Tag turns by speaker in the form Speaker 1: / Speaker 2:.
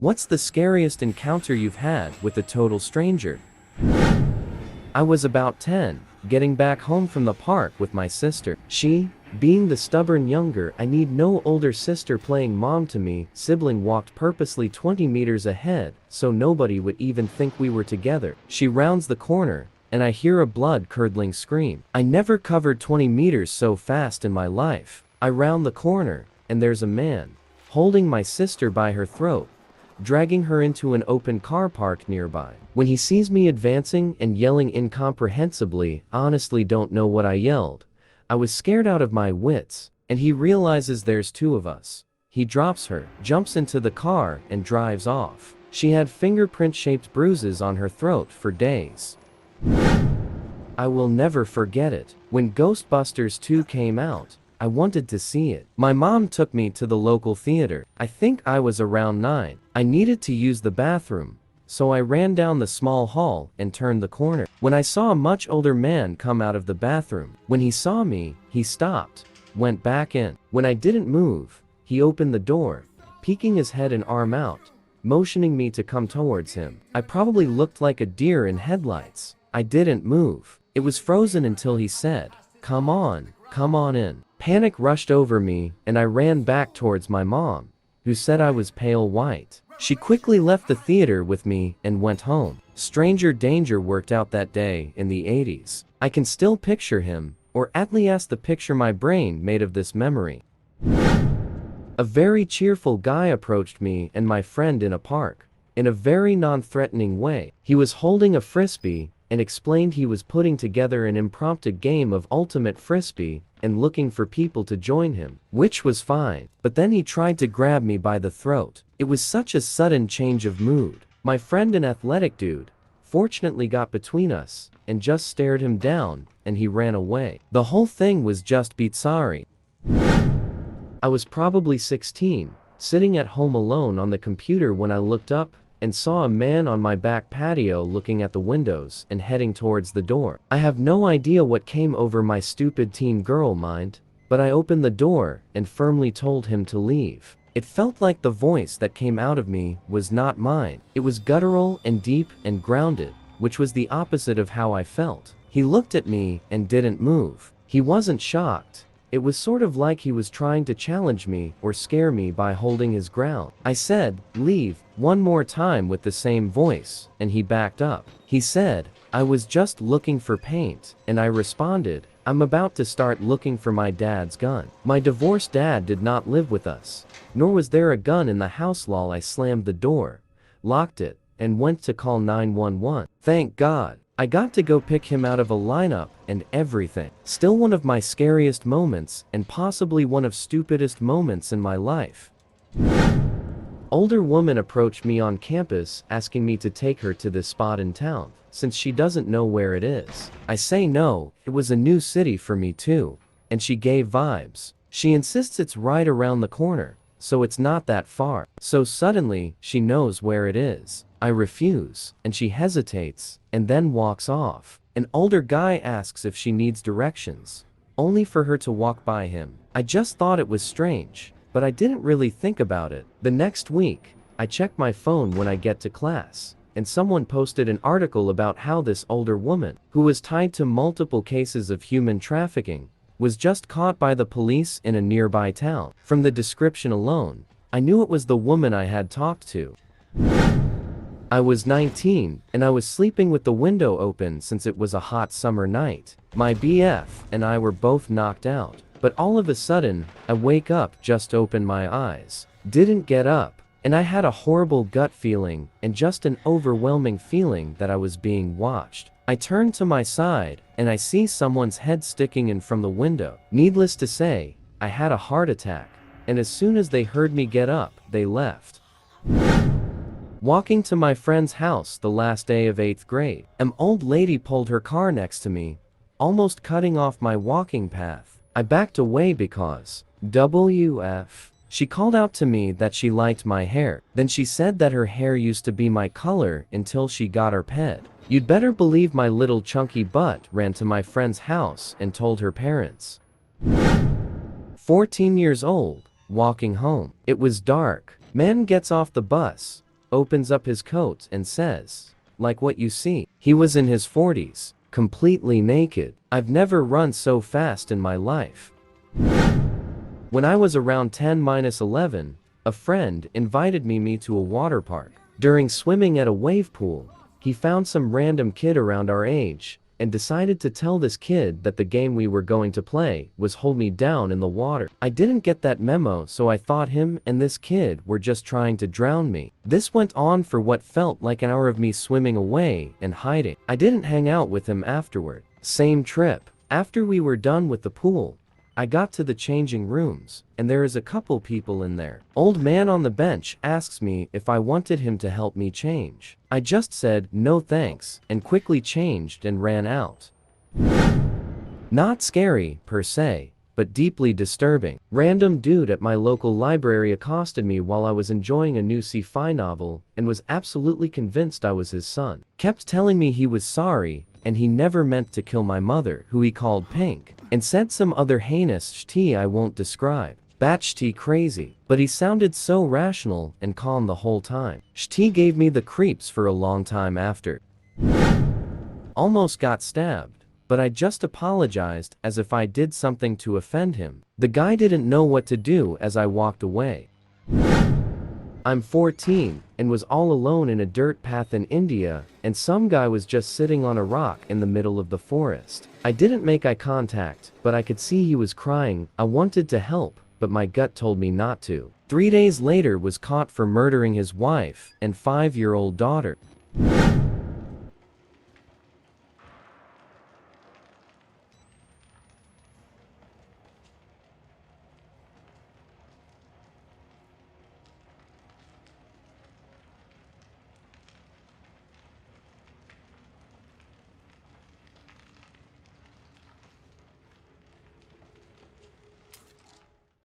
Speaker 1: What's the scariest encounter you've had with a total stranger? I was about 10, getting back home from the park with my sister. She, being the stubborn younger, I need no older sister playing mom to me, sibling walked purposely 20 meters ahead, so nobody would even think we were together. She rounds the corner, and I hear a blood-curdling scream. I never covered 20 meters so fast in my life. I round the corner, and there's a man, holding my sister by her throat, dragging her into an open car park nearby. When he sees me advancing and yelling incomprehensibly, honestly don't know what I yelled. I was scared out of my wits, and he realizes there's two of us. He drops her, jumps into the car, and drives off. She had fingerprint-shaped bruises on her throat for days. I will never forget it. When Ghostbusters 2 came out, I wanted to see it. My mom took me to the local theater. I think I was around 9. I needed to use the bathroom, so I ran down the small hall and turned the corner. When I saw a much older man come out of the bathroom, when he saw me, he stopped, went back in. When I didn't move, he opened the door, peeking his head and arm out, motioning me to come towards him. I probably looked like a deer in headlights. I didn't move. It was frozen until he said, come on in." Panic rushed over me, and I ran back towards my mom, who said I was pale white. She quickly left the theater with me and went home. Stranger danger worked out that day in the 80s. I can still picture him, or at least the picture my brain made of this memory. A very cheerful guy approached me and my friend in a park, in a very non-threatening way. He was holding a frisbee and explained he was putting together an impromptu game of ultimate frisbee and looking for people to join him, which was fine. But then he tried to grab me by the throat. It was such a sudden change of mood. My friend, an athletic dude, fortunately got between us and just stared him down, and he ran away. The whole thing was just bizarre. I was probably 16, sitting at home alone on the computer when I looked up and saw a man on my back patio looking at the windows and heading towards the door. I have no idea what came over my stupid teen girl mind, but I opened the door and firmly told him to leave. It felt like the voice that came out of me was not mine. It was guttural and deep and grounded, which was the opposite of how I felt. He looked at me and didn't move. He wasn't shocked. It was sort of like he was trying to challenge me or scare me by holding his ground. I said, "Leave," one more time with the same voice, and he backed up. He said, "I was just looking for paint," and I responded, "I'm about to start looking for my dad's gun." My divorced dad did not live with us, nor was there a gun in the house. I slammed the door, locked it, and went to call 911. Thank God. I got to go pick him out of a lineup and everything. Still one of my scariest moments and possibly one of stupidest moments in my life. Older woman approached me on campus asking me to take her to this spot in town, since she doesn't know where it is. I say no, it was a new city for me too, and she gave vibes. She insists it's right around the corner, so it's not that far. So suddenly, she knows where it is. I refuse, and she hesitates, and then walks off. An older guy asks if she needs directions, only for her to walk by him. I just thought it was strange, but I didn't really think about it. The next week, I check my phone when I get to class, and someone posted an article about how this older woman, who was tied to multiple cases of human trafficking, was just caught by the police in a nearby town. From the description alone, I knew it was the woman I had talked to. I was 19, and I was sleeping with the window open since it was a hot summer night. My BF and I were both knocked out, but all of a sudden, I wake up, just open my eyes, didn't get up, and I had a horrible gut feeling and just an overwhelming feeling that I was being watched. I turn to my side, and I see someone's head sticking in from the window. Needless to say, I had a heart attack, and as soon as they heard me get up, they left. Walking to my friend's house the last day of 8th grade, an old lady pulled her car next to me, almost cutting off my walking path. I backed away because, WF. She called out to me that she liked my hair. Then she said that her hair used to be my color until she got her ped. You'd better believe my little chunky butt ran to my friend's house and told her parents. 14 years old, walking home. It was dark. Man gets off the bus, opens up his coat and says, "Like what you see." He was in his 40s, completely naked. I've never run so fast in my life. When I was around 10-11, a friend invited me to a water park. During swimming at a wave pool, he found some random kid around our age and decided to tell this kid that the game we were going to play was hold me down in the water. I didn't get that memo, so I thought him and this kid were just trying to drown me. This went on for what felt like an hour of me swimming away and hiding. I didn't hang out with him afterward. Same trip. After we were done with the pool, I got to the changing rooms, and there is a couple people in there. Old man on the bench asks me if I wanted him to help me change. I just said no thanks, and quickly changed and ran out. Not scary, per se, but deeply disturbing. Random dude at my local library accosted me while I was enjoying a new sci-fi novel and was absolutely convinced I was his son. Kept telling me he was sorry and he never meant to kill my mother, who he called Pink, and said some other heinous shit I won't describe. Batshit crazy, but he sounded so rational and calm the whole time. Shit gave me the creeps for a long time after. Almost got stabbed, but I just apologized as if I did something to offend him. The guy didn't know what to do as I walked away. I'm 14 and was all alone in a dirt path in India, and some guy was just sitting on a rock in the middle of the forest. I didn't make eye contact, but I could see he was crying. I wanted to help, but my gut told me not to. 3 days later was caught for murdering his wife and 5-year-old daughter.